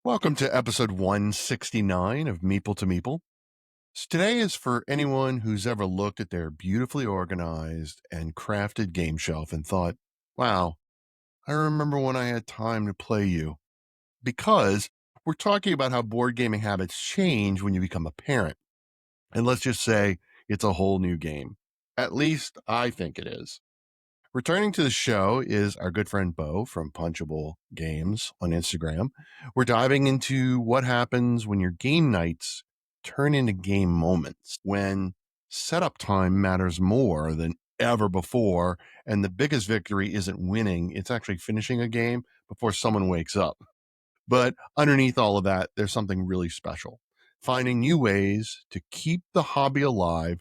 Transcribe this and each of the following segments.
Welcome to episode 169 of Meeple to Meeple. Today is for anyone who's ever looked at their beautifully organized and crafted game shelf and thought, wow, I remember when I had time to play you. Because we're talking about how board gaming habits change when you become a parent. And let's just say it's a whole new game. At least I think it is. Returning to the show is our good friend Bo from Punchable Games on Instagram. We're diving into what happens when your game nights turn into game moments, when setup time matters more than ever before, and the biggest victory isn't winning, it's actually finishing a game before someone wakes up. But underneath all of that, there's something really special. Finding new ways to keep the hobby alive,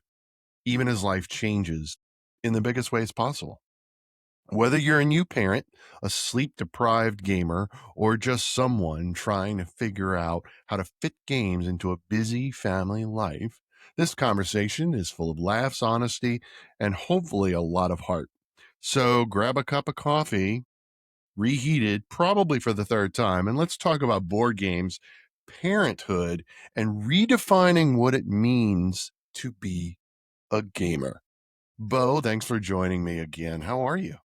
even as life changes, in the biggest ways possible. Whether you're a new parent, a sleep deprived gamer, or just someone trying to figure out how to fit games into a busy family life, this conversation is full of laughs, honesty, and hopefully a lot of heart. So grab a cup of coffee, reheated probably for the third time, and let's talk about board games, parenthood, and redefining what it means to be a gamer. Bo, thanks for joining me again. How are you?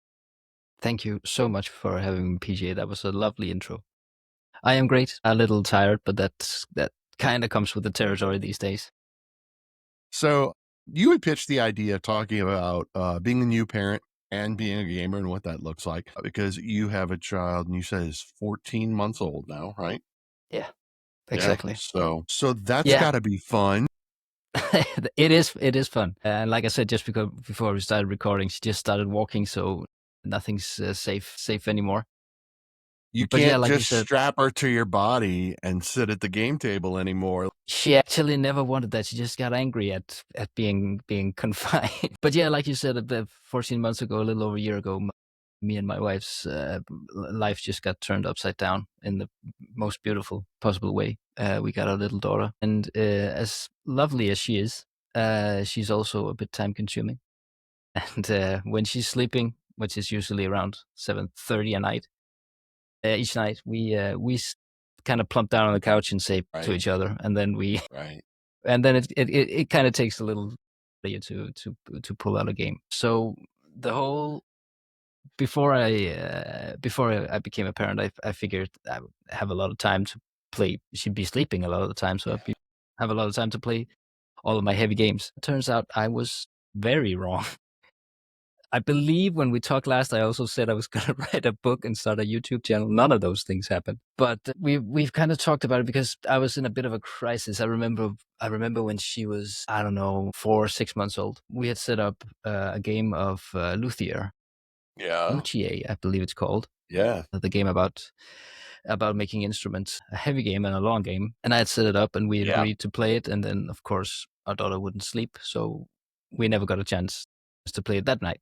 Thank you so much for having me, PJ. That was a lovely intro. I am great. A little tired, but that kind of comes with the territory these days. So you had pitched the idea of talking about being a new parent and being a gamer and what that looks like because you have a child and you said is 14 months old now, right? Yeah, Yeah. exactly. So that's Yeah, got to be fun. it is. It is fun. And like I said, just because before we started recording, she just started walking, so nothing's safe anymore. You But yeah, can't like you just said, strap her to your body and sit at the game table anymore. she actually never wanted that. She just got angry at being confined. But yeah, like you said, 14 months ago, a little over a year ago, me and my wife's life just got turned upside down in the most beautiful possible way. We got our little daughter, and as lovely as she is, she's also a bit time consuming. And when she's sleeping, which is usually around 7:30 a night, each night we kind of plump down on the couch and say to Right. each other, and then Right. it kind of takes a little to pull out a game. So the whole before I became a parent, I figured I would have a lot of time to play. She'd be sleeping a lot of the time, so have a lot of time to play all of my heavy games. It turns out I was very wrong. I believe when we talked last, I also said I was going to write a book and start a YouTube channel. None of those things happened, but we've kind of talked about it because I was in a bit of a crisis. I remember when she was, I don't know, 4 or 6 months old. We had set up a game of Luthier, Yeah. Luthier, I believe it's called. Yeah. The game about making instruments, a heavy game and a long game. And I had set it up, and we had Yeah. agreed to play it. And then, of course, our daughter wouldn't sleep, so we never got a chance to play it that night.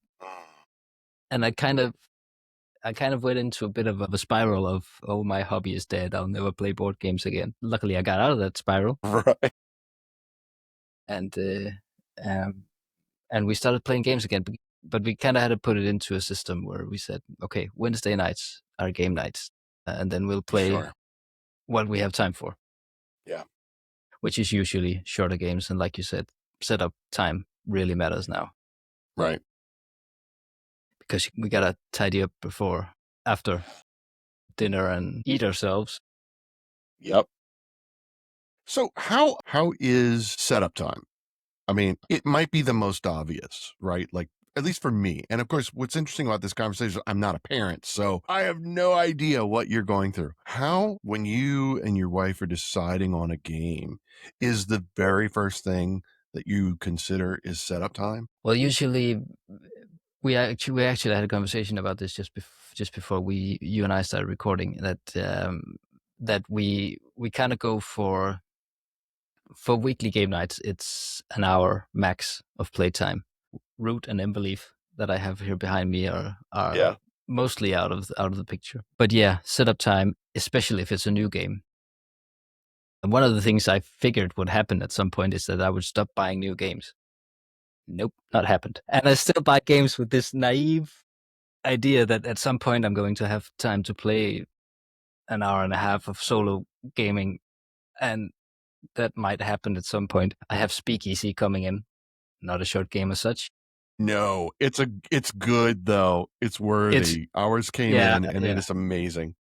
And I kind of went into a bit of a spiral of, oh, my hobby is dead. I'll never play board games again. Luckily, I got out of that spiral, Right. and and we started playing games again. But we kind of had to put it into a system where we said, okay, Wednesday nights are game nights, and then we'll play Sure. what we have time for, Yeah. which is usually shorter games. And like you said, setup time really matters now Right. because we gotta tidy up before, after dinner and eat ourselves. Yep. So how is setup time? I mean, it might be the most obvious, right? Like, at least for me. And of course, what's interesting about this conversation, I'm not a parent, so I have no idea what you're going through. How, when you and your wife are deciding on a game, is the very first thing that you consider is setup time? Well, usually we actually had a conversation about this just before you and I started recording, that we kind of go for weekly game nights. It's an hour max of playtime. Root and Embelief that I have here behind me are Yeah. mostly out of the picture. But yeah, setup time, especially if it's a new game. And one of the things I figured would happen at some point is that I would stop buying new games. Nope, not happened. And I still buy games with this naive idea that at some point I'm going to have time to play an hour and a half of solo gaming, and that might happen at some point. I have Speakeasy coming in, not a short game as such. No, it's good though. It's It's worthy. Ours came yeah, in and it yeah. is amazing.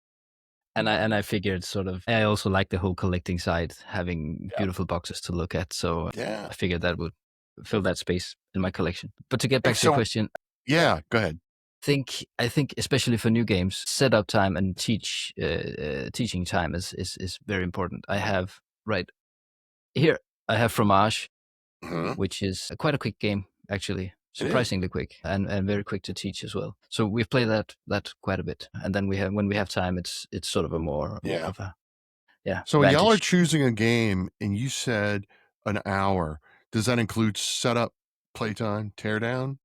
And I figured sort of I also like the whole collecting side, having Yeah. beautiful boxes to look at. So Yeah. I figured that would fill that space in my collection. But to get Hey, back to your so question, yeah, go ahead. I think especially for new games, setup time and teaching time is very important. I have right here. I have Fromage, Mhm. which is quite a quick game actually, It is. surprisingly quick and very quick to teach as well. So we've played that quite a bit, and then we have when we have time, it's sort of a more Yeah. of a yeah So when y'all are advantage. choosing a game and you said an hour, does that include setup, playtime, teardown,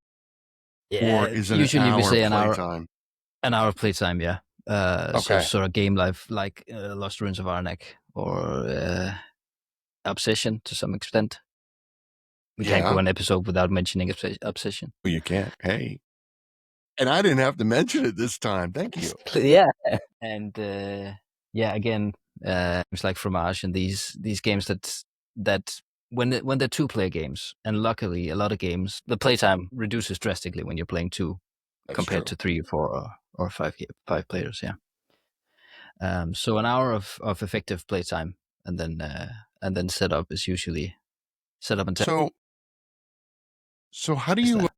or Yeah, is it an usually we hour say playtime? an hour of playtime. Yeah. So Okay. sort of game life like Lost Ruins of Arnak or Obsession to some extent. We can't go Yeah. an episode without mentioning Obsession. Well, you can't. Hey. And I didn't have to mention it this time. Thank you. Yeah. And yeah, again, it's like Fromage and these games that when they're two-player games, and luckily a lot of games, the playtime reduces drastically when you're playing two That's compared true. to three or four or five players. Yeah. So an hour of effective playtime, and then setup is usually setup and tech So so how do is you that.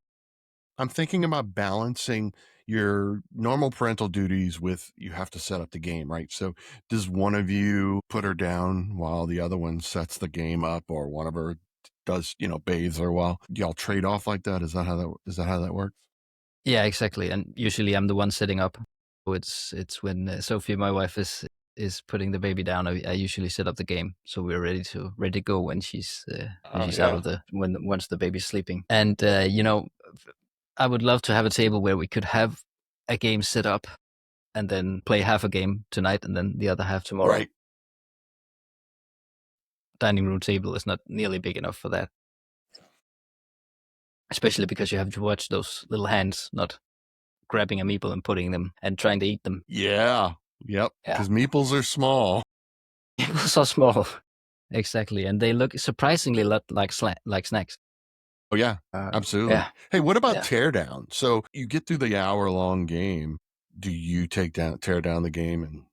I'm thinking about balancing your normal parental duties with you have to set up the game, right? So does one of you put her down while the other one sets the game up, or one of her does, bathes her while do y'all trade off like that? Is that how that works? Yeah, exactly. And usually I'm the one setting up. So it's when Sophie, my wife, is putting the baby down. I usually set up the game, so we're ready to go when Oh she's out yeah. of the when once the baby's sleeping. And I would love to have a table where we could have a game set up and then play half a game tonight and then the other half tomorrow. Right. Dining room table is not nearly big enough for that, especially because you have to watch those little hands not grabbing a meeple and putting them and trying to eat them. Yeah. Yep. Yeah. Because meeples are small. It was so small. Exactly. And they look surprisingly lot like like snacks. Oh yeah. Uh, Absolutely. yeah. Hey, what about Yeah. teardown? So you get through the hour-long game. Do you tear down the game and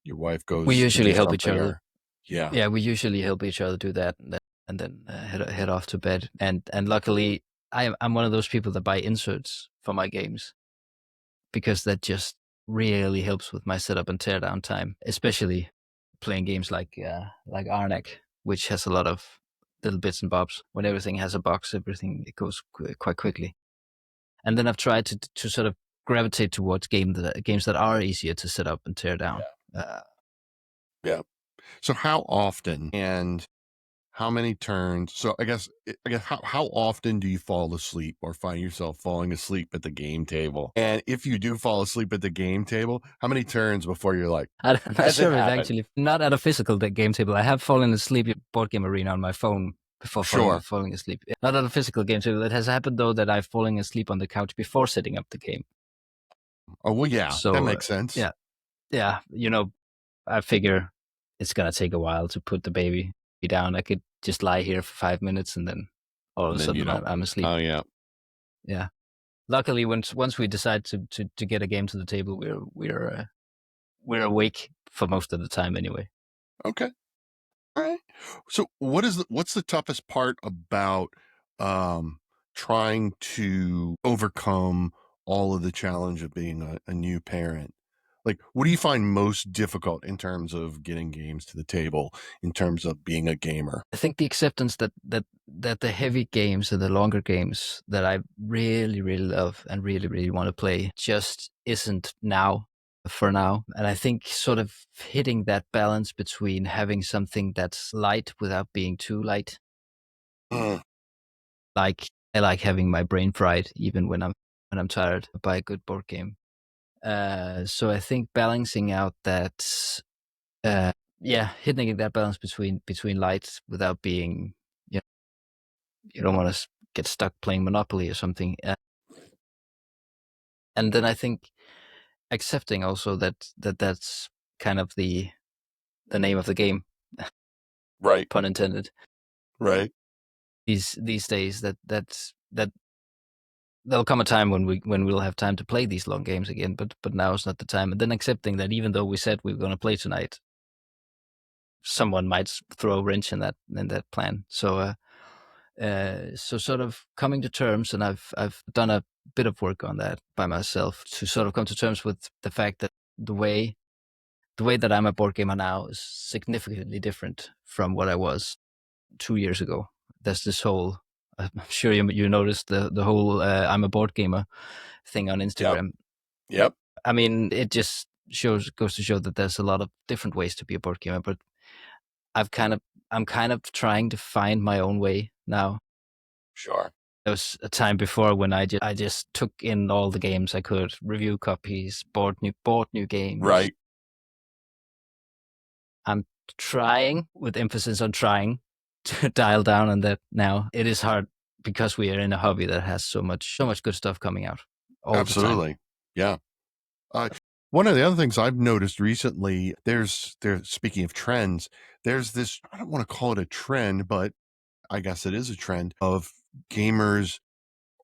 your wife We goes to usually do help each something, other. or yeah. Yeah, we usually help each other do that and then head off to bed. And luckily, I'm one of those people that buy inserts for my games because that just really helps with my setup and teardown time, especially playing games like Arnak, which has a lot of little bits and bobs. When everything has a box, everything it goes quite quickly. And then I've tried to sort of gravitate towards games that are easier to set up and tear down. Uh, Yeah. So how often and how many turns? So I guess how often do you fall asleep or find yourself falling asleep at the game table? And if you do fall asleep at the game table, how many turns before you're like, I'm not has it sure if happened? actually not at a physical game table. I have fallen asleep at board game arena on my phone before Sure. falling asleep. Not at a physical game table. It has happened though that I've fallen asleep on the couch before setting up the game. Oh well, yeah, that So makes sense. yeah, yeah. I figure it's gonna take a while to put the baby down. I could just lie here for 5 minutes and then all of a And then you sudden don't. I'm asleep. Oh yeah. Yeah. Luckily, once we decide to get a game to the table, we're awake for most of the time anyway. Okay. All right. So what's the toughest part about um trying to overcome all of the challenge of being a new parent? Like, what do you find most difficult in terms of getting games to the table, in terms of being a gamer? I think the acceptance that the heavy games and the longer games that I really love and really want to play just isn't now for now. And I think sort of hitting that balance between having something that's light without being too light. Mm, Like I like having my brain fried even when I'm tired by a good board game. So I think balancing out that uh hitting that balance between light without being you don't want to get stuck playing Monopoly or something. And then I think accepting also that's kind of the name of the game, Right. pun intended. Right. These days, that there'll come a time when we'll have time to play these long games again, but now is not the time. And then accepting that even though we said we were going to play tonight, someone might throw a wrench in that plan. So sort of coming to terms, and I've done a bit of work on that by myself to sort of come to terms with the fact that the way that I'm a board gamer now is significantly different from what I was 2 years ago. There's this whole, I'm sure you noticed the whole I'm a board gamer thing on Yep. Instagram. Yep. I mean, it just goes to show that there's a lot of different ways to be a board gamer, but I've kind of I'm kind of trying to find my own way now. Sure. There was a time before when I just took in all the games I could, review copies, bought new games. Right. I'm trying, with emphasis on trying, to dial down on that now. It is hard because we are in a hobby that has so much good stuff coming out all the time. Absolutely. Yeah. Uh, one of the other things I've noticed recently, speaking of trends, there's this, I don't want to call it a trend, but I guess it is a trend of gamers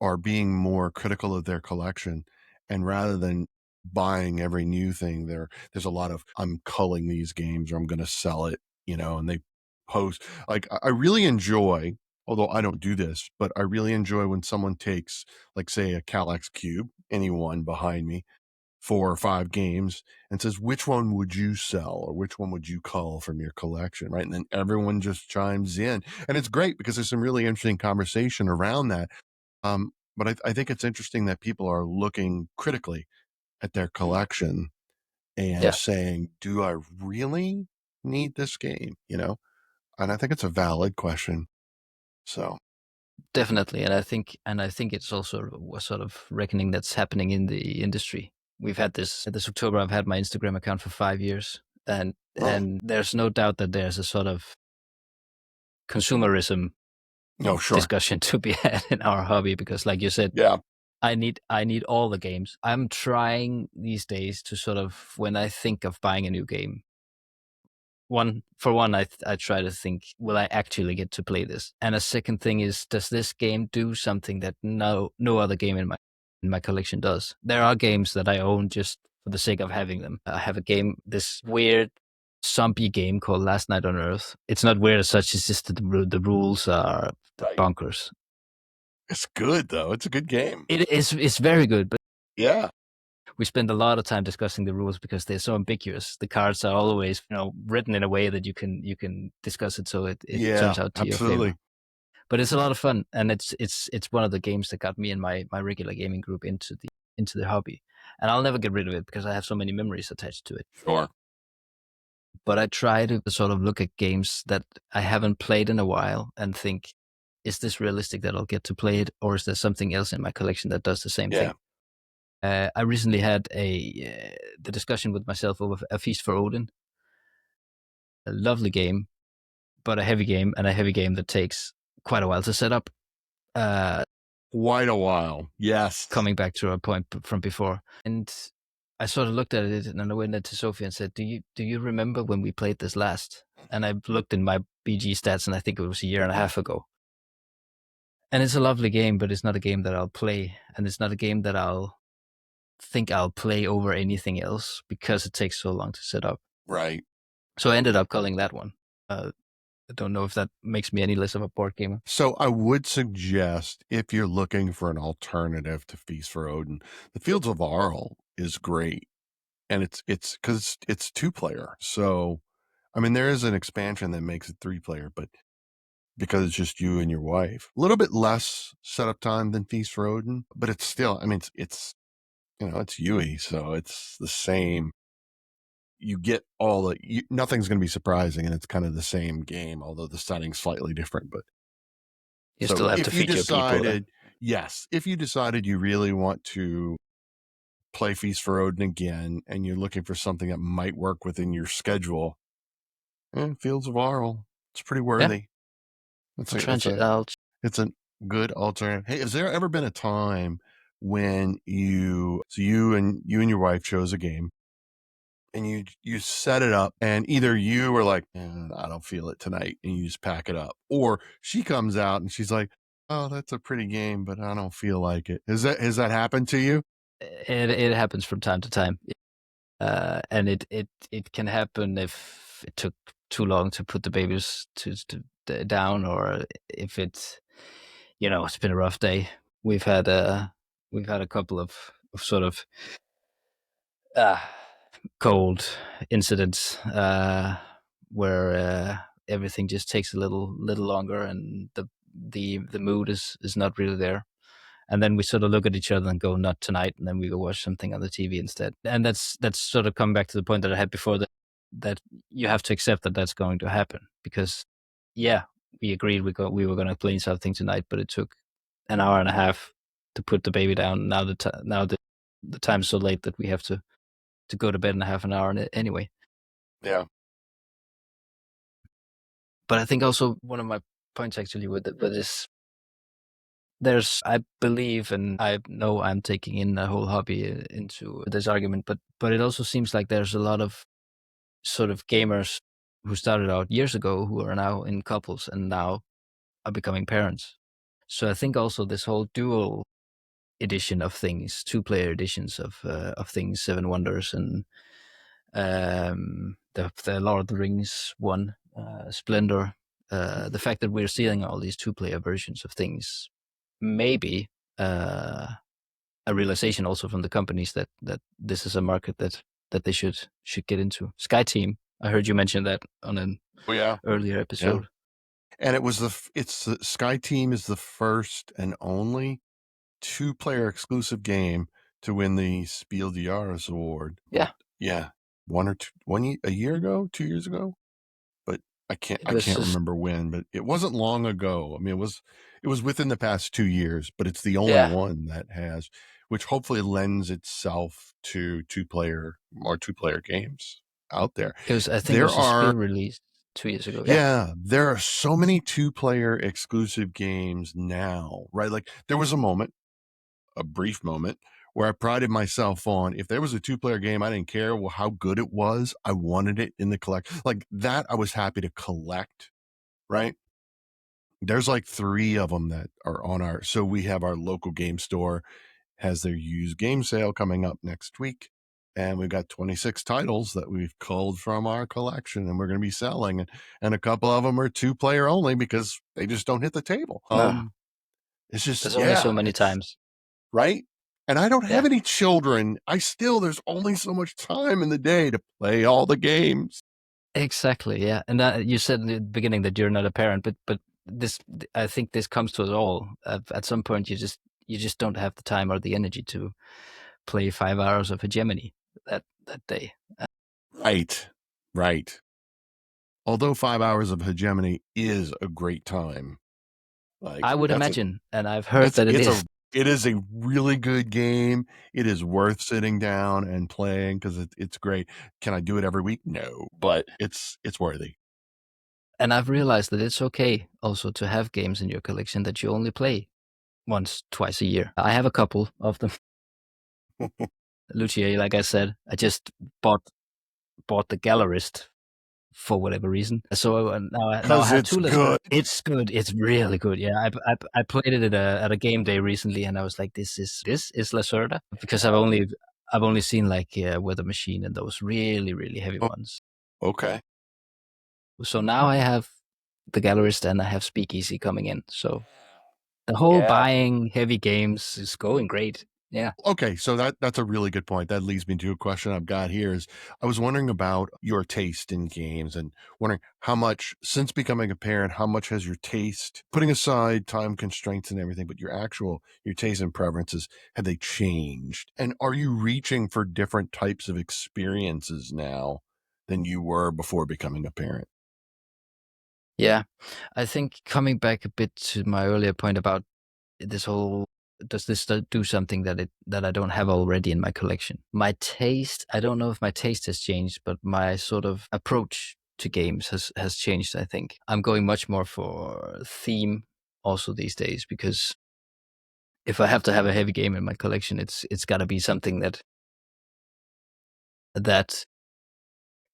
are being more critical of their collection. And rather than buying every new thing, there's a lot of, I'm culling these games or I'm going to sell it, and they post like, I really enjoy, although I don't do this, but I really enjoy when someone takes, like, say, a Cal-X Cube, anyone behind me, 4 or 5 games, and says, which one would you sell or which one would you cull from your collection? Right. And then everyone just chimes in. And it's great because there's some really interesting conversation around that. But I think it's interesting that people are looking critically at their collection and Yeah, saying, do I really need this game? And I think it's a valid question. So, definitely. And I think it's also a sort of reckoning that's happening in the industry. We've had this October. I've had my Instagram account for 5 years, oh, and there's no doubt that there's a sort of consumerism no, sure. discussion to be had in our hobby because, like you said, Yeah. I need all the games. I'm trying these days to sort of, when I think of buying a new game, I try to think, will I actually get to play this? And a second thing is, does this game do something that no other game in my collection does? There are games that I own just for the sake of having them. I have a game, this weird zombie game called Last Night on Earth. It's not weird as such. It's just that the rules are Right. bonkers. It's good, though. It's a good game. It's very good, but Yeah. we spend a lot of time discussing the rules because they're so ambiguous. The cards are always, written in a way that you can discuss it so it Yeah. turns out to your favor. Absolutely. But it's a lot of fun, and it's one of the games that got me and my regular gaming group into the hobby. And I'll never get rid of it because I have so many memories attached to it. Sure. But I try to sort of look at games that I haven't played in a while and think, is this realistic that I'll get to play it, or is there something else in my collection that does the same Yeah. thing? I recently had the discussion with myself over A Feast for Odin, a lovely game, but a heavy game, and a heavy game that takes quite a while to set up. Uh, Quite a while. Yes. Coming back to our point from before, and I sort of looked at it, and I went into Sophie and said, do you remember when we played this last?" And I looked in my BG stats, and I think it was a year and a half ago. And it's a lovely game, but it's not a game that I'll play, and it's not a game that I'll play over anything else because it takes so long to set up. Right. So I ended up calling that one. I don't know if that makes me any less of a board gamer. So I would suggest, if you're looking for an alternative to Feast for Odin, the Fields of Arle is great. And it's because it's 2-player. So, I mean, there is an expansion that makes it 3-player, but because it's just you and your wife, a little bit less setup time than Feast for Odin, but it's still, I mean, it's Yui, so it's the same. You get nothing's going to be surprising, and it's kind of the same game, although the setting's slightly different. But You so still have to if you feed your people. decided, yes, if you decided you really want to play Feast for Odin again, and you're looking for something that might work within your schedule, Fields of Arle, it's pretty Yeah, worthy. I'll try and I'll It's a good alternative. Hey, has there ever been a time when you and your wife chose a game, and you set it up, and either you are like, I don't feel it tonight, and you just pack it up, or she comes out and she's like, oh, that's a pretty game, but I don't feel like it. Has that happened to you? It happens from time to time, and it can happen if it took too long to put the babies down, or if it's it's been a rough day. We've had a we've had a couple of sort of uh, cold incidents where everything just takes a little longer, and the mood is not really there. And then we sort of look at each other and go, "Not tonight," and then we go watch something on the TV instead. And that's sort of come back to the point that I had before, that you have to accept that that's going to happen, because yeah, we agreed we were going to play something tonight, but it took an hour and a half to put the baby down. Now the time's so late that we have to go to bed in a half an hour anyway. Yeah. But I think also one of my points actually with this, there's, I believe, and I know I'm taking in the whole hobby into this argument, but it also seems like there's a lot of sort of gamers who started out years ago who are now in couples and now are becoming parents. So I think also this whole dual edition of things, two-player editions of things, Seven Wonders and the Lord of the Rings one, Splendor. The fact that we're seeing all these two-player versions of things, maybe uh, a realization also from the companies that this is a market that they should get into. Sky Team, I heard you mention that on an Oh yeah. earlier Yeah. episode. And it's the Sky Team is the first and only two-player exclusive game to win the Spiel des Jahres award. Yeah, Yeah, a year ago, 2 years ago, but it I was can't just, remember when, but it wasn't long ago. I mean, it was within the past 2 years, but it's the only yeah, one that has, which hopefully lends itself to two player games out there. it was. I think it There was a are Spiel release 2 years ago. Yeah, Yeah, there are so many two-player exclusive games now, right? Like there was a brief moment, where I prided myself on if there was a two-player game, I didn't care how good it was. I wanted it in the collect. Like that, I was happy to collect, right? There's like three of them that are on our. So we have our local game store has their used game sale coming up next week. And we've got 26 titles that we've culled from our collection and we're going to be selling. And a couple of them are two-player only because they just don't hit the table. no, It's just, there's only so yeah, many it's times. right. And I don't have Yeah, any children. There's only so much time in the day to play all the games. exactly. Yeah, and you said in the beginning that you're not a parent, but this, I think this comes to us all. At some point, you just don't have the time or the energy to play 5 hours of hegemony that day. Right. Right. Although 5 hours of hegemony is a great time. I Like would that's a imagine, and I've heard that it is. it is a really good game. It is worth sitting down and playing because it's great. Can I do it every week? No, but it's worthy. And I've realized that it's okay also to have games in your collection that you only play once, twice a year. I have a couple of them. Lucia, like I said, I just bought the Gallerist for whatever reason. So now I Because have it's two Lacerda. good. It's good. It's really good. Yeah, I played it at a game day recently, and I was like, this is Lacerda, because I've only seen like Weather Machine and those really heavy Oh, ones. okay. So now I have the Gallerist and I have Speakeasy coming in. So the whole Yeah. buying heavy games is going great. Yeah. Okay, so that's a really good point. That leads me to a question I've got here is I was wondering about your taste in games and wondering how much since becoming a parent, how much has your taste, putting aside time constraints and everything, but your taste and preferences, have they changed? And are you reaching for different types of experiences now than you were before becoming a parent? Yeah. I think coming back a bit to my earlier point about this whole, does this do something that I don't have already in my collection? My taste, I don't know if my taste has changed, but my sort of approach to games has changed, I think. I'm going much more for theme also these days, because if I have to have a heavy game in my collection, it's got to be something that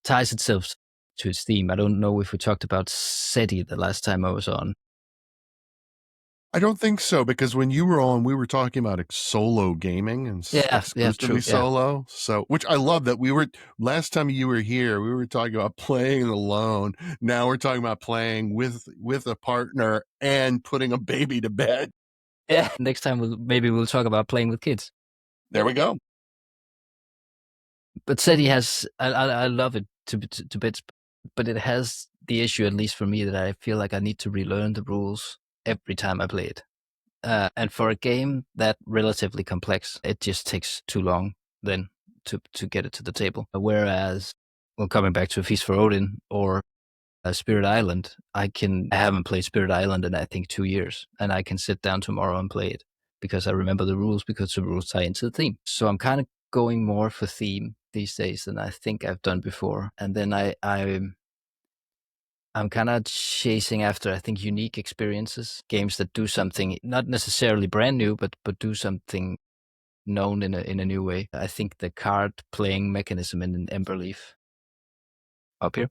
ties itself to its theme. I don't know if we talked about SETI the last time I was on. I don't think so, because when you were on, we were talking about solo gaming and Yeah, yeah, exclusively true. Yeah. solo. So, which I love that we were last time you were here, we were talking about playing alone. Now we're talking about playing with a partner and putting a baby to bed. Yeah. Next time maybe we'll talk about playing with kids. There we go. But SETI has I love it to bits, but it has the issue, at least for me, that I feel like I need to relearn the rules every time I play it. And for a game that relatively complex, it just takes too long then to get it to the table. Whereas, well, coming back to a Feast for Odin or Spirit Island, I haven't played Spirit Island in I think 2 years, and I can sit down tomorrow and play it because I remember the rules, because the rules tie into the theme. So I'm kind of going more for theme these days than I think I've done before. And then I'm kind of chasing after, I think, unique experiences, games that do something not necessarily brand new, but do something known in a new way. I think the card playing mechanism in Emberleaf up here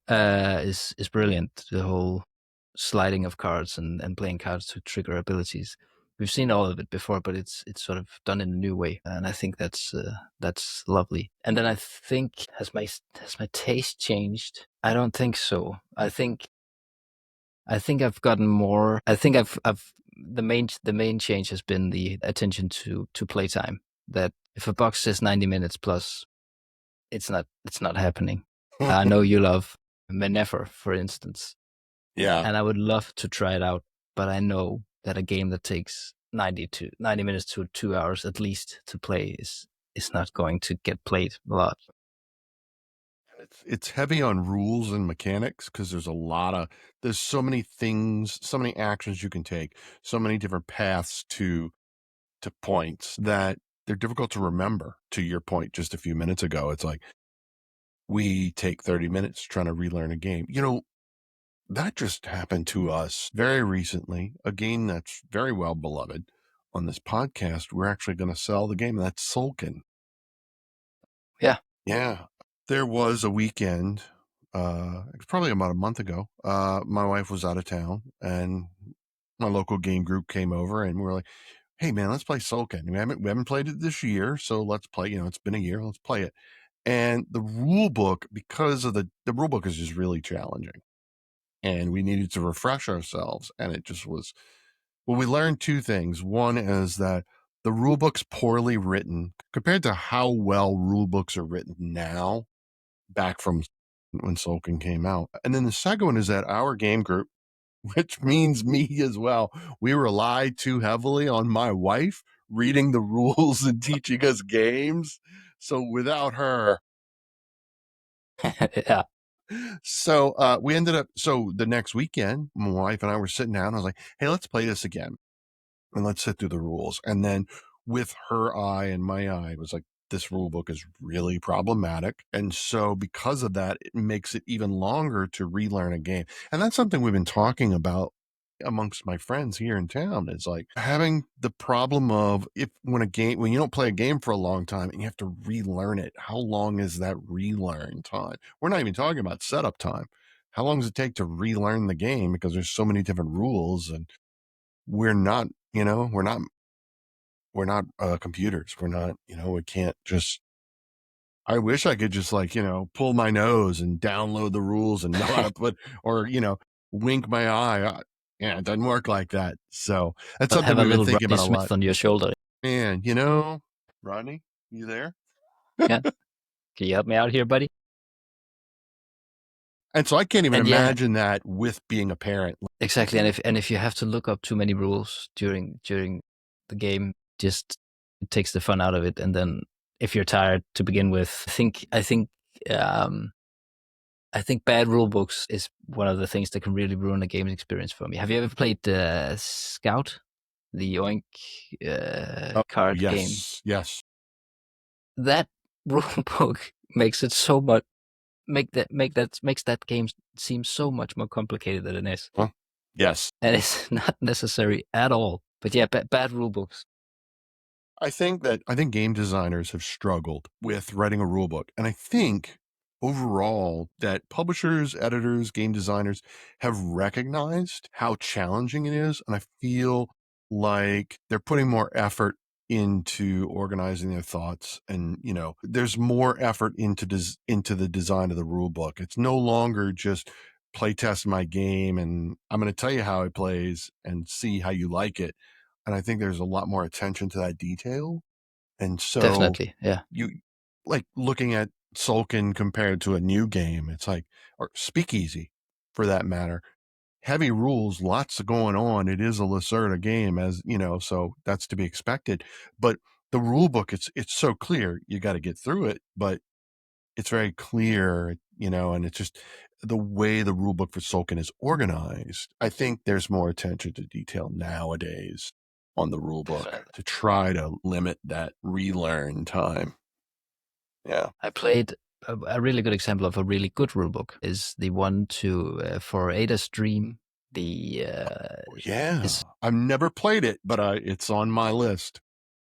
is brilliant. The whole sliding of cards and playing cards to trigger abilities. We've seen all of it before, but it's sort of done in a new way, and I think that's lovely. And then I think, has my taste changed? I don't think so. I think I've gotten more. I think I've the main change has been the attention to playtime. That if a box says 90 minutes plus, it's not happening. I know you love Menefer, for instance, Yeah. and I would love to try it out, but I know that a game that takes 90 minutes to 2 hours at least to play is not going to get played a lot. It's heavy on rules and mechanics because there's so many things, so many actions you can take, so many different paths to points that they're difficult to remember. To your point just a few minutes ago, it's like we take 30 minutes trying to relearn a game. That just happened to us very recently, a game that's very well beloved on this podcast. We're actually going to sell the game. That's Sulkin. Yeah. Yeah. There was a weekend, it's probably about a month ago. My wife was out of town and my local game group came over and we were like, hey man, let's play Sulkin. We haven't played it this year, so let's play, it's been a year, let's play it. And the rule book, because of the rule book is just really challenging. And we needed to refresh ourselves. And it just was, well, we learned two things. One is that the rule book's poorly written compared to how well rule books are written now, back from when Sulkin came out. And then the second one is that our game group, which means me as well, we rely too heavily on my wife reading the rules and teaching us games. So without her, Yeah. we ended up, so the next weekend, my wife and I were sitting down. I was like, hey, let's play this again and let's sit through the rules. And then with her eye and my eye, it was like, this rule book is really problematic. And so because of that, it makes it even longer to relearn a game. And that's something we've been talking about amongst my friends here in town, is like having the problem of when you don't play a game for a long time and you have to relearn it, how long is that relearn time? We're not even talking about setup time. How long does it take to relearn the game? Because there's so many different rules and we're not, we're not computers. We're not, we can't just, I wish I could just like, pull my nose and download the rules and know how to put, or, wink my eye. Yeah, it doesn't work like that. So that's something Have a we've been little thinking Rodney about a lot. Smith on your shoulder. Man, Rodney, you there? Yeah. Can you help me out here, buddy? And so I can't even And yeah, imagine that with being a parent. exactly. And if you have to look up too many rules during the game, just it takes the fun out of it. And then if you're tired to begin with, um I think bad rule books is one of the things that can really ruin a games experience for me. Have you ever played Scout, the Oink Oh, card game? yes, yes. That rule book makes it so much makes that game seem so much more complicated than it is, Huh? Yes. and it's not necessary at all. But yeah, bad rule books. I think game designers have struggled with writing a rule book. And I think overall that publishers, editors, game designers have recognized how challenging it is. And I feel like they're putting more effort into organizing their thoughts, and there's more effort into the design of the rule book. It's no longer just play test my game and I'm going to tell you how it plays and see how you like it. And I think there's a lot more attention to that detail. And so Definitely, yeah. you like looking at Sulkin compared to a new game, it's like, or Speakeasy for that matter, heavy rules, lots of going on. It is a Lacerda game, as so that's to be expected. But the rule book, it's so clear. You got to get through it, but it's very clear, and it's just the way the rule book for Sulkin is organized. I think there's more attention to detail nowadays on the rule book Definitely. to try to limit that relearn time. Yeah. I played a really good example of a really good rulebook is the one to for Ada's Dream. The Yeah. is I've never played it, but it's on my list.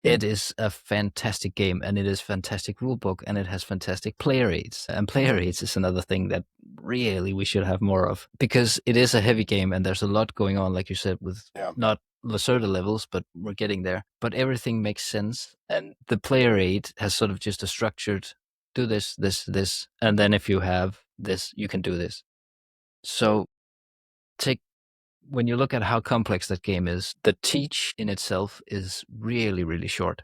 It is a fantastic game, and it is fantastic rulebook, and it has fantastic player aids. And player aids is another thing that really we should have more of, because it is a heavy game, and there's a lot going on, like you said, with Yeah. not Lacerda levels, but we're getting there. But everything makes sense, and the player aid has sort of just a structured do this, this, this, and then if you have this, you can do this. So take when you look at how complex that game is, the teach in itself is really, really short.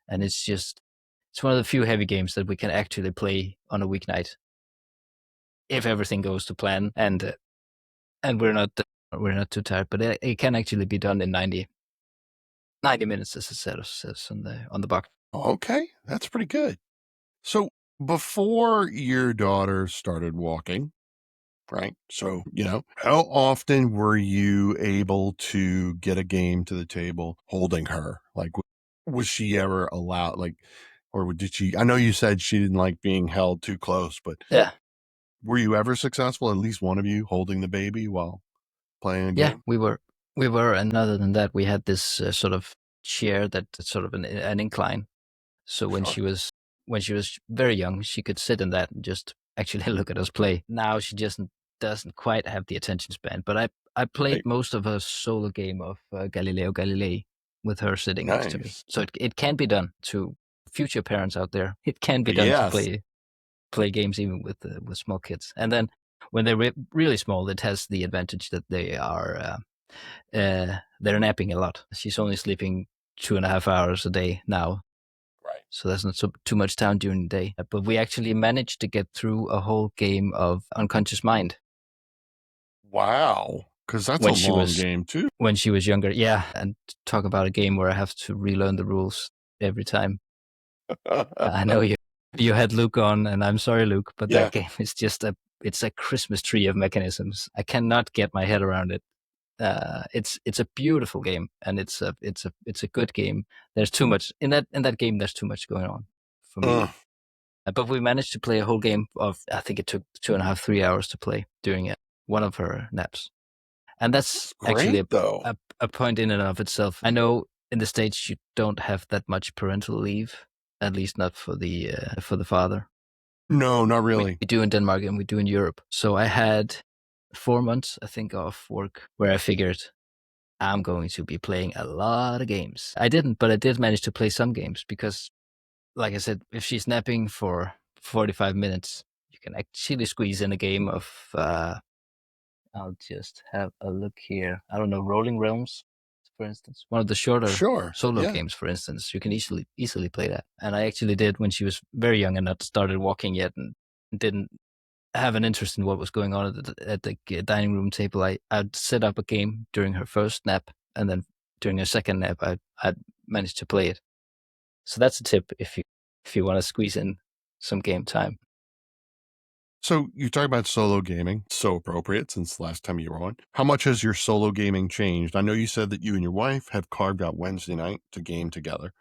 And it's one of the few heavy games that we can actually play on a weeknight if everything goes to plan, and we're not too tired. But it can actually be done in 90 minutes, as it says on the box. Okay, that's pretty good. So before your daughter started walking, right? So, how often were you able to get a game to the table holding her? Like, was she ever allowed, like, or did she? I know you said she didn't like being held too close, but Yeah, were you ever successful, at least one of you holding the baby while playing a yeah, game? we were, and other than that, we had this sort of chair that's sort of an incline. So Sure. when she was very young, she could sit in that and just actually look at us play. Now she just doesn't quite have the attention span. But I played Right. most of her solo game of Galileo Galilei with her sitting next to me. Nice. So it can be done to future parents out there. It can be done to Yes. play games even with small kids. And then when they're really small, it has the advantage that they're napping a lot. She's only sleeping 2.5 hours a day now, Right. so there's not too much time during the day. But we actually managed to get through a whole game of Unconscious Mind Wow. Because that's a when she long was game too. when she was younger. Yeah, and talk about a game where I have to relearn the rules every time. I know you had Luke on, and I'm sorry, Luke, but Yeah. that game is just it's a Christmas tree of mechanisms. I cannot get my head around it. It's a beautiful game, and it's a good game. There's too much in that game. There's too much going on for me. Uh, But we managed to play a whole game of, I think it took 2.5, 3 hours to play during one of her naps. And that's actually great though. a point in and of itself. I know in the States you don't have that much parental leave, at least not for the father. No, not We, really. we do in Denmark and we do in Europe. So I had 4 months, I think, off work where I figured I'm going to be playing a lot of games. I didn't, but I did manage to play some games because, like I said, if she's napping for 45 minutes, you can actually squeeze in a game of, I'll just have a look here. I don't know, Rolling Realms, for instance. One of the shorter Sure. solo Yeah. games, for instance. You can easily play that. And I actually did when she was very young and not started walking yet and didn't have an interest in what was going on at the dining room table. I'd set up a game during her first nap, and then during her second nap, I'd managed to play it. So that's a tip if you want to squeeze in some game time. So you talk about solo gaming, so appropriate since the last time you were on. How much has your solo gaming changed? I know you said that you and your wife have carved out Wednesday night to game together.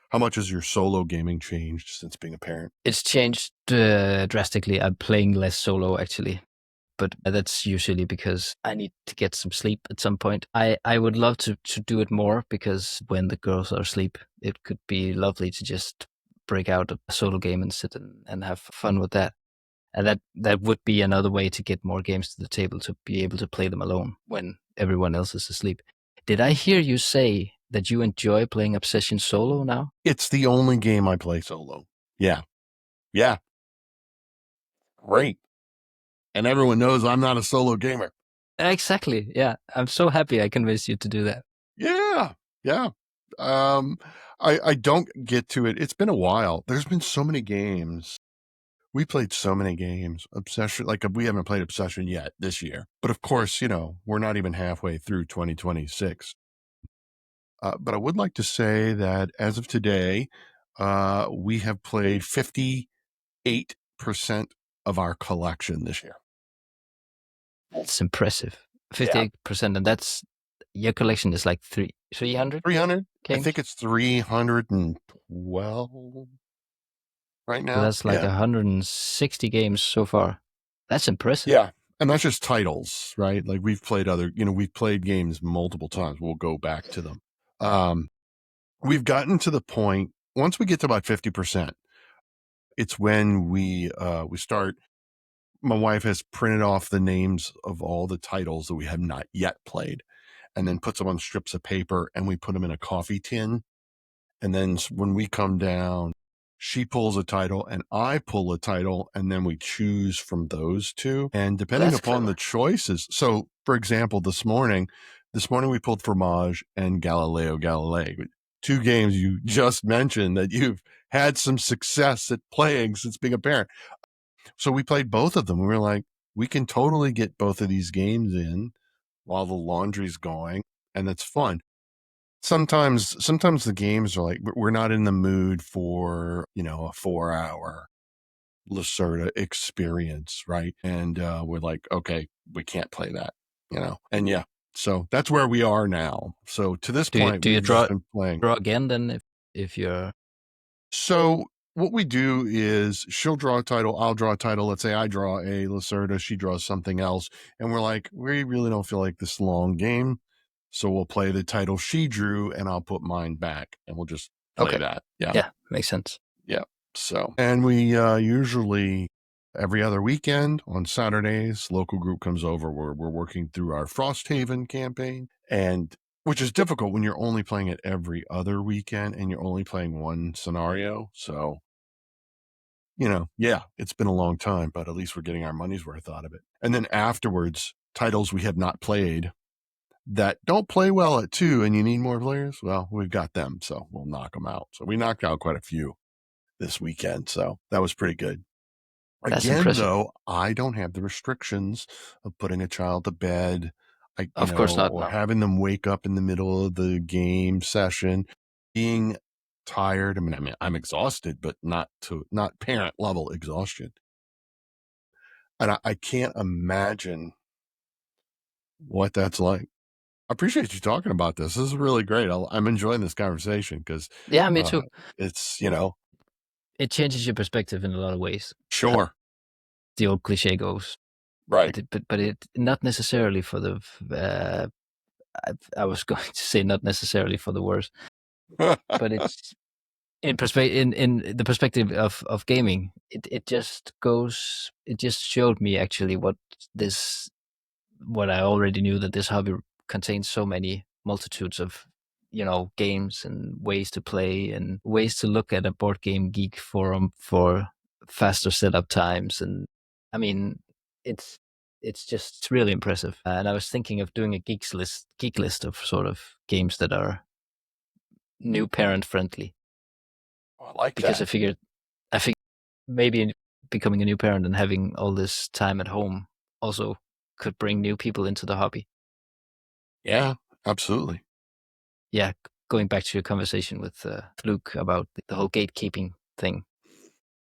How much has your solo gaming changed since being a parent? It's changed drastically. I'm playing less solo actually, but that's usually because I need to get some sleep at some point. I would love to do it more because when the girls are asleep, it could be lovely to just break out a solo game and sit and have fun with that. And that would be another way to get more games to the table, to be able to play them alone when everyone else is asleep. Did I hear you say that you enjoy playing Obsession solo now? It's the only game I play solo. Yeah. Yeah. Great. And everyone knows I'm not a solo gamer. Exactly. Yeah. I'm so happy I convinced you to do that. Yeah. Yeah. Um, I don't get to it. It's been a while. There's been so many games. We played so many games. Obsession, like we haven't played Obsession yet this year. But of course, we're not even halfway through 2026. But I would like to say that as of today, we have played 58% of our collection this year. It's impressive. Yeah. 58%. And that's your collection is like 300 300. I games. think it's 312 right So now. that's like Yeah. 160 games so far. That's impressive. Yeah. And that's just titles, right? Like we've played we've played games multiple times. We'll go back to them. We've gotten to the point, once we get to about 50%, it's when we start. My wife has printed off the names of all the titles that we have not yet played and then puts them on strips of paper, and we put them in a coffee tin. And then when we come down, she pulls a title and I pull a title, and then we choose from those two. And depending That's upon the clever. choices. So, for example, this morning we pulled Fromage and Galileo Galilei, two games you just mentioned that you've had some success at playing since being a parent. So we played both of them. We were like, we can totally get both of these games in while the laundry's going, and it's fun. Sometimes the games are like, we're not in the mood for, a 4-hour Lacerda experience, right? And we're like, okay, we can't play that. And yeah, so that's where we are now. So to this point, Do you we've just been playing. draw again then if you're So what we do is she'll draw a title, I'll draw a title. Let's say I draw a Lacerda, she draws something else, and we're like, we really don't feel like this long game, so we'll play the title she drew, and I'll put mine back, and we'll just play okay? that. Yeah, Yeah, makes sense. yeah. So, and we usually every other weekend on Saturdays, local group comes over. We're working through our Frosthaven campaign, and which is difficult when you're only playing it every other weekend and you're only playing one scenario. So, yeah, it's been a long time, but at least we're getting our money's worth out of it. And then afterwards, titles we have not played that don't play well at 2 and you need more players, well, we've got them, so we'll knock them out. So we knocked out quite a few this weekend, so that was pretty good. That's Again, impressive. though, I don't have the restrictions of putting a child to bed, Of course not. or No. having them wake up in the middle of the game session, being tired. I mean, I'm exhausted, but not parent level exhaustion. And I can't imagine what that's like. I appreciate you talking about this. This is really great. I'm enjoying this conversation because Yeah, me too. it's, It changes your perspective in a lot of ways. sure. The old cliche goes, Right. but it not necessarily for the. I was going to say not necessarily for the worse, but it's in the perspective of gaming. It just goes. It just showed me actually what I already knew, that this hobby contains so many multitudes of games and ways to play and ways to look at a board game geek forum for faster setup times. And I mean, it's it's really impressive. And I was thinking of doing a geek list of sort of games that are new parent friendly, I like because that. I think maybe becoming a new parent and having all this time at home also could bring new people into the hobby. Yeah, absolutely. Yeah, going back to your conversation with Luke about the whole gatekeeping thing,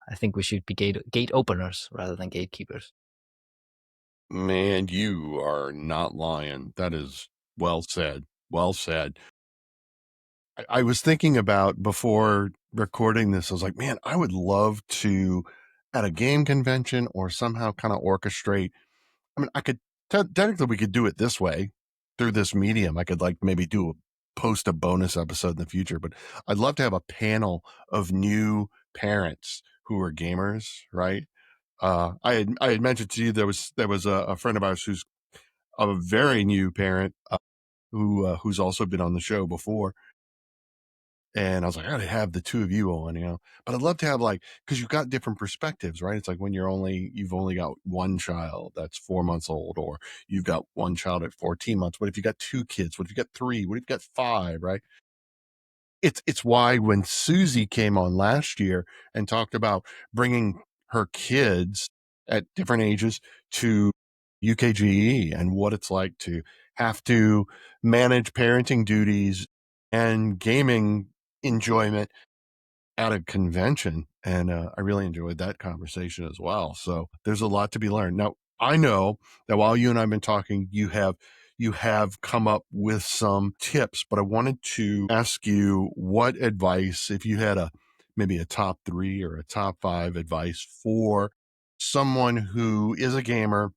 I think we should be gate openers rather than gatekeepers. Man, you are not lying. That is well said. Well said. I was thinking about before recording this, I was like, man, I would love to at a game convention or somehow kind of orchestrate. I mean, I could technically we could do it this way through this medium. I could like maybe post a bonus episode in the future, but I'd love to have a panel of new parents who are gamers, right? I had mentioned to you there was a friend of ours who's a very new parent who's also been on the show before, and I was like, I gotta have the two of you on, But I'd love to have like because you've got different perspectives, right? It's like when you've only got one child that's 4 months old, or you've got one child at 14 months. What if you got two kids? What if you got three? What if you got five? Right? It's why when Susie came on last year and talked about bringing her kids at different ages to UKGE and what it's like to have to manage parenting duties and gaming enjoyment at a convention, and I really enjoyed that conversation as well. So there's a lot to be learned. Now I know that while you and I've been talking, you have come up with some tips, but I wanted to ask you what advice, if you had maybe a top three or a top five advice for someone who is a gamer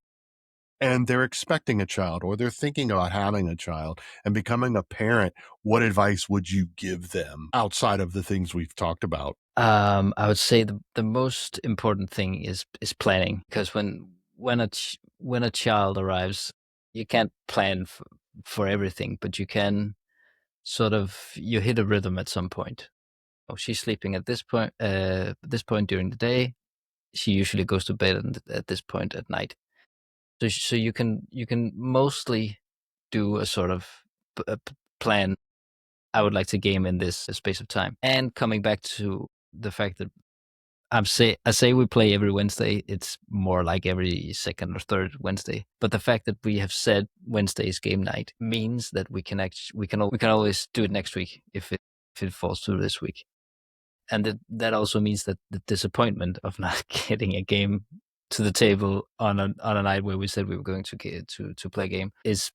and they're expecting a child or they're thinking about having a child and becoming a parent, what advice would you give them outside of the things we've talked about? I would say the most important thing is planning, because when a child arrives, you can't plan for everything, but you can sort of you hit a rhythm at some point. Oh, she's sleeping at this point during the day. She usually goes to bed at this point at night. So you can mostly do a sort of plan. I would like to game in this space of time. And coming back to the fact that I say we play every Wednesday. It's more like every second or third Wednesday. But the fact that we have said Wednesday is game night means that we can always do it next week if it falls through this week. And that also means that the disappointment of not getting a game to the table on a night where we said we were going to play a game is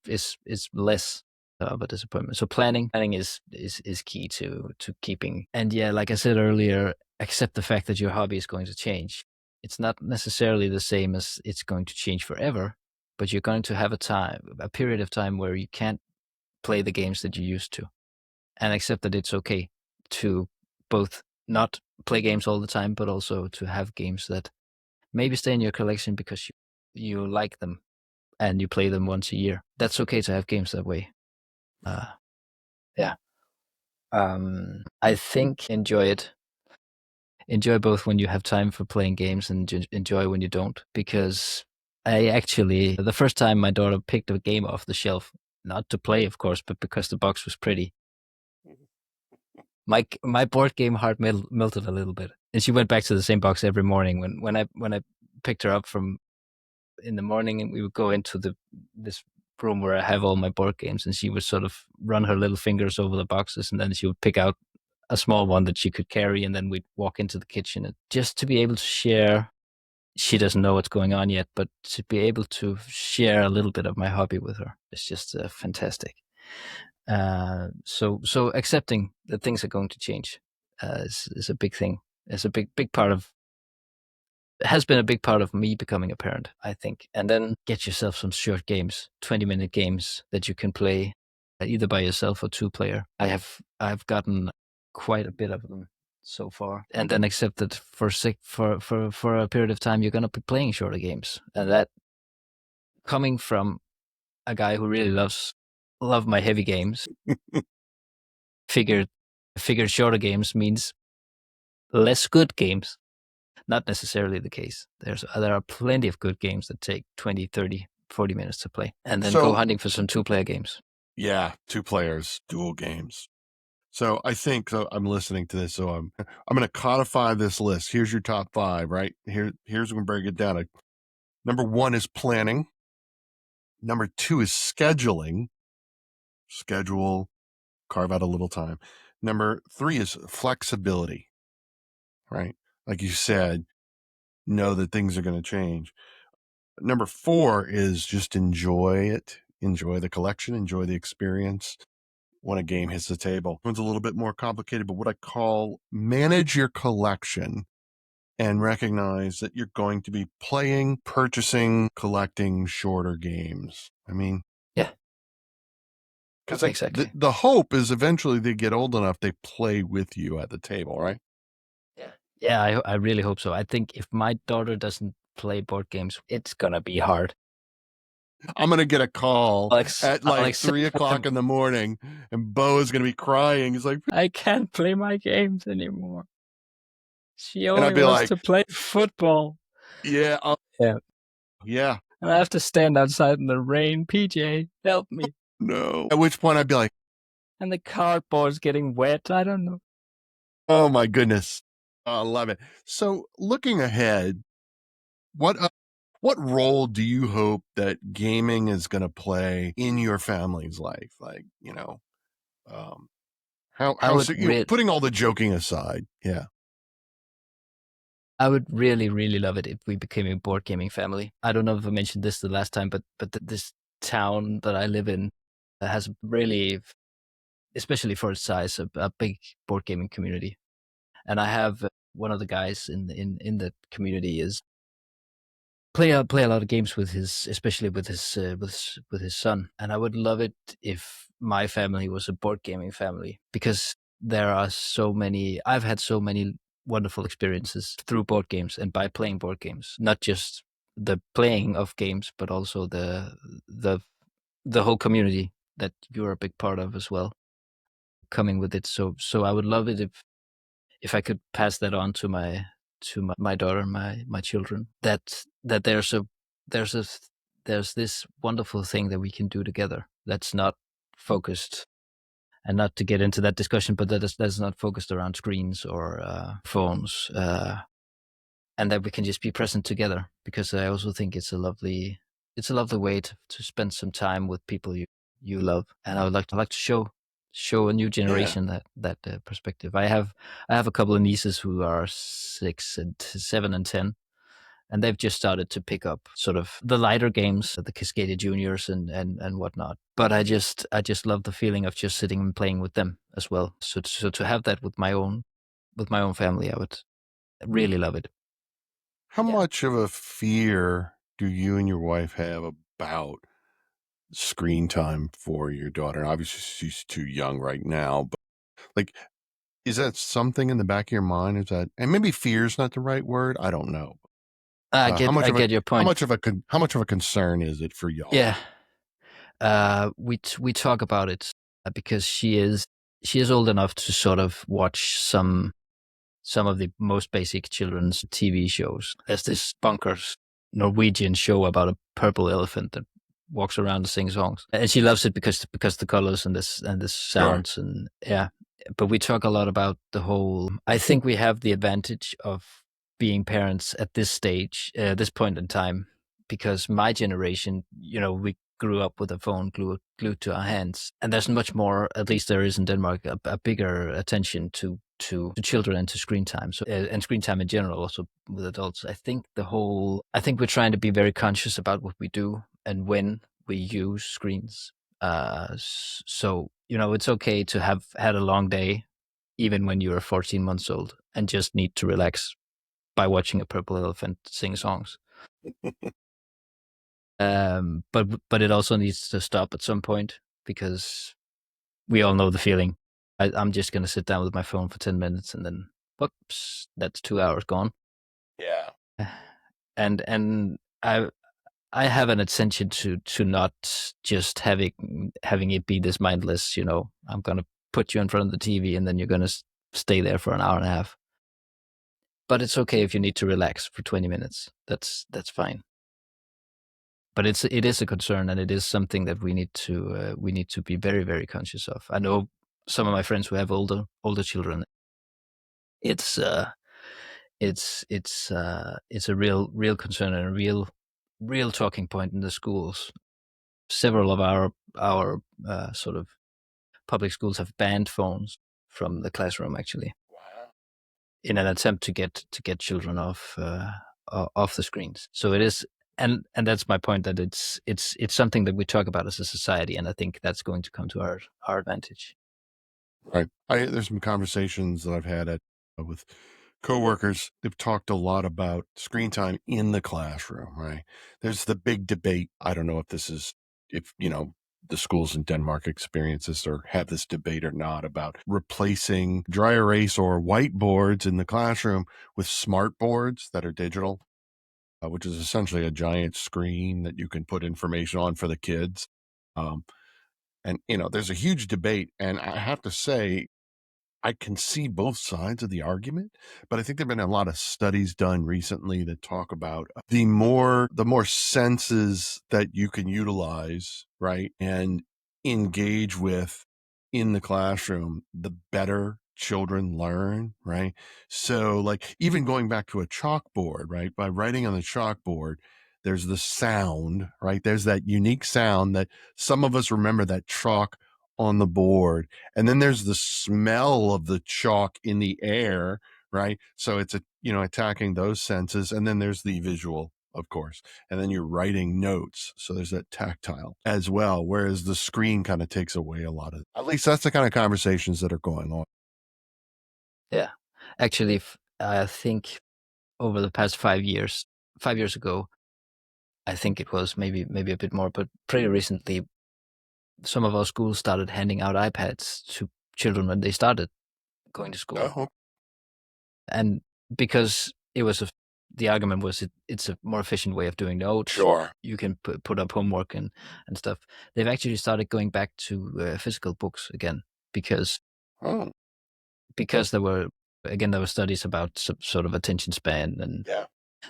less of a disappointment. So planning is key to keeping. And yeah, like I said earlier, accept the fact that your hobby is going to change. It's not necessarily the same as it's going to change forever, but you're going to have a period of time where you can't play the games that you used to, and accept that it's okay to both not play games all the time, but also to have games that maybe stay in your collection because you like them and you play them once a year. That's okay to have games that way. Uh, yeah. I think enjoy it. Enjoy both when you have time for playing games and enjoy when you don't. Because the first time my daughter picked a game off the shelf, not to play, of course, but because the box was pretty, my board game heart melted a little bit, and she went back to the same box every morning. When I picked her up from in the morning, and we would go into this room where I have all my board games, and she would sort of run her little fingers over the boxes, and then she would pick out a small one that she could carry, and then we'd walk into the kitchen, and just to be able to share. She doesn't know what's going on yet, but to be able to share a little bit of my hobby with her is just fantastic. So accepting that things are going to change is a big thing. It's a big part of has been a big part of me becoming a parent, I think. And then get yourself some short games, 20-minute games that you can play either by yourself or two player. I've gotten quite a bit of them so far, and then accept that for a period of time you're going to be playing shorter games, and that coming from a guy who really love my heavy games, figured figured shorter games means less good games. Not necessarily the case. There are plenty of good games that take 20, 30, 40 minutes to play, and then go So hunting for some two-player games. yeah, two players, dual games. So I think so. I'm listening to this, so I'm going to codify this list. Here's your top five, right? Here's going to break it down. Number one is planning. Number two is scheduling. Schedule, carve out a little time. Number three is flexibility, right? Like you said, know that things are going to change. Number four is just enjoy it, enjoy the collection, enjoy the experience when a game hits the table. One's a little bit more complicated, but what I call manage your collection and recognize that you're going to be playing, purchasing, collecting shorter games. I mean, Yeah, because exactly. the hope is eventually they get old enough they play with you at the table, right? Yeah, I really hope so. I think if my daughter doesn't play board games, it's gonna be hard. I'm going to get a call at I'll like accept 3 o'clock them. in the morning, and Bo is going to be crying. He's like, I can't play my games anymore. She and I'd only be wants like, to play football. yeah, Yeah. yeah, And I have to stand outside in the rain. PJ, help me. no. At which point I'd be like, And the cardboard's getting wet. I don't know. oh my goodness. I love it. So looking ahead, what what role do you hope that gaming is going to play in your family's life? Like, um, I how's would it, re- putting all the joking aside? Yeah. I would really, really love it if we became a board gaming family. I don't know if I mentioned this the last time, but this town that I live in has really, especially for its size, a big board gaming community. And I have one of the guys in the community is play a lot of games with his, especially with his with his son. And I would love it if my family was a board gaming family, because there are so many. I've had so many wonderful experiences through board games and by playing board games. Not just the playing of games, but also the the whole community that you're a big part of as well, coming with it. So I would love it if I could pass that on to my daughter, my children, that there's a there's this wonderful thing that we can do together that's not focused, and not to get into that discussion, but that's not focused around screens or phones, and that we can just be present together, because I also think it's a lovely way to spend some time with people you love. And I would like to show a new Yeah. generation that perspective. I have a couple of nieces who are 6 and 7 and 10, and they've just started to pick up sort of the lighter games, the Cascadia Juniors and whatnot. But I just love the feeling of just sitting and playing with them as well. So to have that with my own family, I would really love it. How Yeah. much of a fear do you and your wife have about screen time for your daughter? Obviously, she's too young right now, but like, is that something in the back of your mind? Is that, and maybe fear is not the right word? I don't know. I How get much I of a get your how point. much of a how much of a concern is it for y'all? Yeah. We talk about it because she is old enough to sort of watch some of the most basic children's TV shows. There's this bonkers Norwegian show about a purple elephant that walks around and sings songs, and she loves it because the colors and the Sure. sounds, and yeah. But we talk a lot about the whole. I think we have the advantage of being parents at this stage, this point in time, because my generation, we grew up with a phone glued to our hands, and there's much more. At least there is in Denmark a bigger attention to children and to screen time, so and screen time in general, also with adults. I think we're trying to be very conscious about what we do and when we use screens. So it's okay to have had a long day, even when you're 14 months old, and just need to relax by watching a purple elephant sing songs. But it also needs to stop at some point, because we all know the feeling. I'm just gonna sit down with my phone for 10 minutes, and then whoops, that's 2 hours gone. Yeah. And I have an attention to not just having it be this mindless. I'm gonna put you in front of the TV, and then you're gonna stay there for an hour and a half. But it's okay if you need to relax for 20 minutes. That's fine. But it is a concern, and it is something that we need to be very, very conscious of. I know some of my friends who have older children. It's it's a real concern, and a real talking point in the schools. Several of our sort of public schools have banned phones from the classroom, actually, Wow. in an attempt to get children off the screens. So it is, and that's my point, that it's something that we talk about as a society, and I think that's going to come to our advantage. Right. There's some conversations that I've had with coworkers. They've talked a lot about screen time in the classroom, right? There's the big debate. I don't know if this is, if, the schools in Denmark experience this or have this debate or not, about replacing dry erase or whiteboards in the classroom with smart boards that are digital. which is essentially a giant screen that you can put information on for the kids. Um, and, there's a huge debate. And I have to say, I can see both sides of the argument, but I think there've been a lot of studies done recently that talk about the more senses that you can utilize, right, and engage with in the classroom, the better children learn, right? So like even going back to a chalkboard, right? By writing on the chalkboard, there's the sound, right? There's that unique sound that some of us remember, that chalk on the board, and then there's the smell of the chalk in the air, right? So it's attacking those senses. And then there's the visual, of course. And then you're writing notes. So there's that tactile as well. Whereas the screen kind of takes away a lot of, at least that's the kind of conversations that are going on. Yeah. Actually, I think over the past 5 years, 5 years ago, I think it was maybe a bit more, but pretty recently, some of our schools started handing out iPads to children when they started going to school. Oh, And because the argument was it's a more efficient way of doing notes. sure. You can put up homework and stuff. They've actually started going back to physical books again because Oh, there were studies about some sort of attention span, and yeah.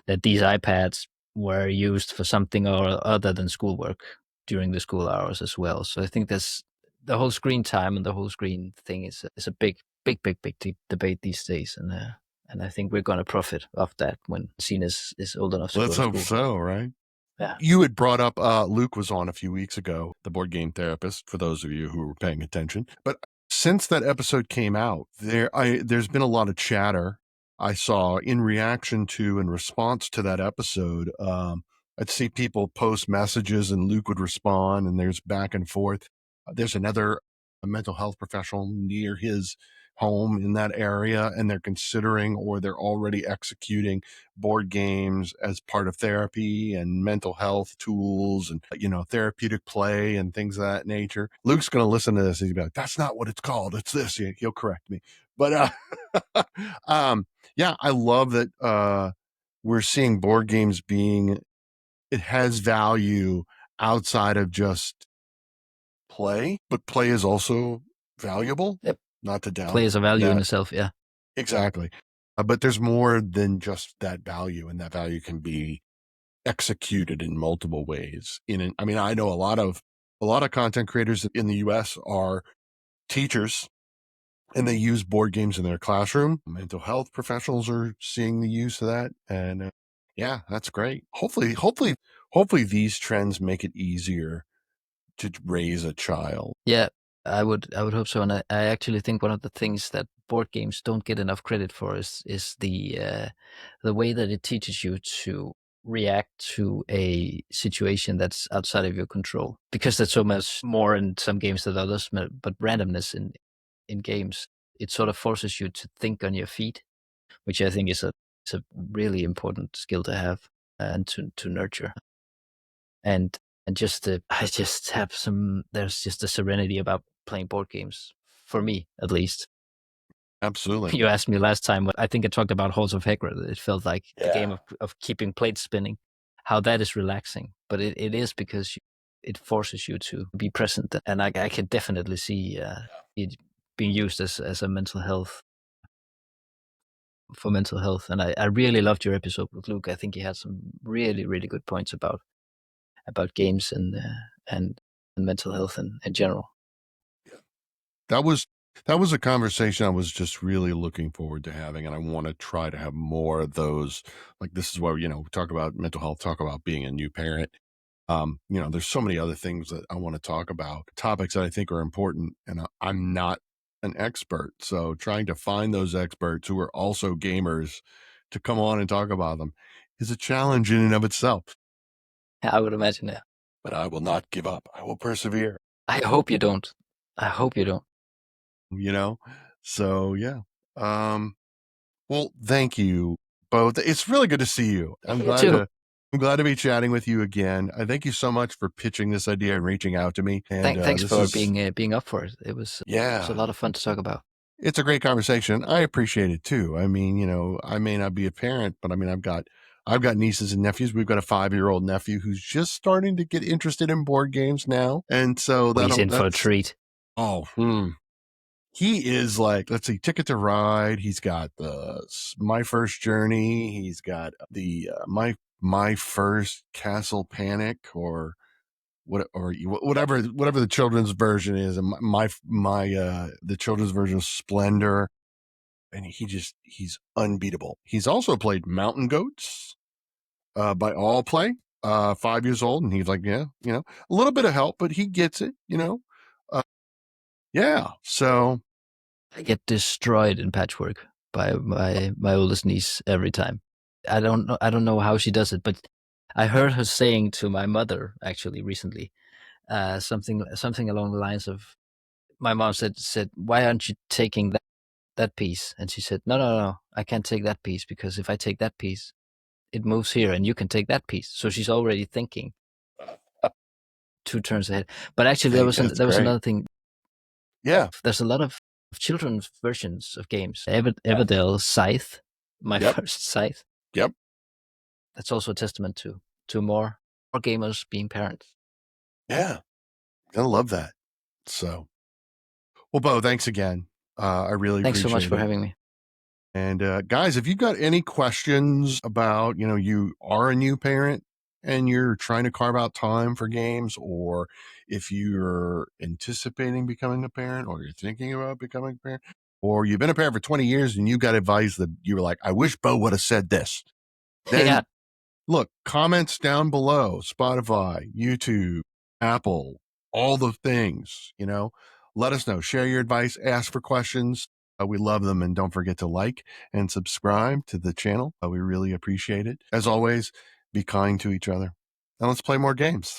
that these iPads were used for something or other than schoolwork during the school hours as well. So I think that's the whole screen time and the whole screen thing is a big debate these days, and I think we're going to profit off that when Cena is old enough to go Let's to hope school. so, right? Yeah, You had brought up Luke was on a few weeks ago, the board game therapist, for those of you who were paying attention. But since that episode came out, there's been a lot of chatter I saw in reaction to and response to that episode. I'd see people post messages and Luke would respond, and there's back and forth. There's another a mental health professional near his home in that area, and they're considering or they're already executing board games as part of therapy and mental health tools and therapeutic play and things of that nature. Luke's going to listen to this and he'll be like, that's not what it's called, it's this. He'll correct me, but yeah, I love that we're seeing board games being, it has value outside of just play, but play is also valuable, yep. not to Play down is a value in that. itself. Yeah, Exactly. But there's more than just that value, and that value can be executed in multiple ways. I mean, I know a lot of content creators in the US are teachers, and they use board games in their classroom. Mental health professionals are seeing the use of that, and yeah, that's great. Hopefully these trends make it easier to raise a child. yeah. I would hope so, and I actually think one of the things that board games don't get enough credit for is the way that it teaches you to react to a situation that's outside of your control. Because there's so much more in some games than others, but randomness in games, it sort of forces you to think on your feet, which I think is a really important skill to have and to nurture. And I just have some there's just a serenity about playing board games, for me at least. Absolutely. You asked me last time what I think I talked about Halls of Hegre. It felt like the game Yeah. of keeping plates spinning, how that is relaxing. But it is because it forces you to be present. And I can definitely see it being used as a mental health for mental health. And I really loved your episode with Luke. I think he had some really, really good points about games and mental health in general. That was that was a conversation I was just really looking forward to having, and I want to try to have more of those. Like this is where we talk about mental health, talk about being a new parent. There's so many other things that I want to talk about, topics that I think are important, and I'm not an expert. So trying to find those experts who are also gamers to come on and talk about them is a challenge in and of itself. I would imagine that. But I will not give up. I will persevere. I hope you don't. I hope you don't. You know, so yeah. Um, Well, thank you both. It's really good to see you. I'm You glad too. to I'm glad to be chatting with you again. I thank you so much for pitching this idea and reaching out to me. And Thanks this for is being up for it. It was a yeah, lot of fun to talk about. it's a great conversation. I appreciate it too. I mean, I may not be a parent, but I mean, I've got I've got nieces and nephews. We've got a 5-year-old nephew who's just starting to get interested in board games now. And so He's in for a that's, treat. oh, he is like, let's see, Ticket to Ride. He's got the My First Journey. He's got the my first Castle Panic, or whatever the children's version is, and the children's version of Splendor. And he's unbeatable. He's also played Mountain Goats by All Play. 5 years old, and he's like, yeah, a little bit of help, but he gets it. Yeah. So I get destroyed in Patchwork by my oldest niece every time. I don't know how she does it, but I heard her saying to my mother actually recently, something along the lines of, my mom said, why aren't you taking that piece? And she said, no, I can't take that piece, because if I take that piece, it moves here, and you can take that piece. So she's already thinking two turns ahead. But actually, hey, that's there was great. another thing. Yeah. There's a lot of children's versions of games. Everdell Scythe, my Yep. first Scythe. Yep. That's also a testament to more gamers being parents. Yeah. I love that. So, well, Bo, thanks again. I really Thanks so much appreciate for it. having me. And guys, if you've got any questions about, you are a new parent and you're trying to carve out time for games, or if you're anticipating becoming a parent, or you're thinking about becoming a parent, or you've been a parent for 20 years and you got advice that you were like, I wish Bo would have said this, Yeah. then look, comments down below, Spotify, YouTube, Apple, all the things, let us know, share your advice, ask for questions. We love them. And don't forget to like and subscribe to the channel. We really appreciate it. As always, be kind to each other, and let's play more games.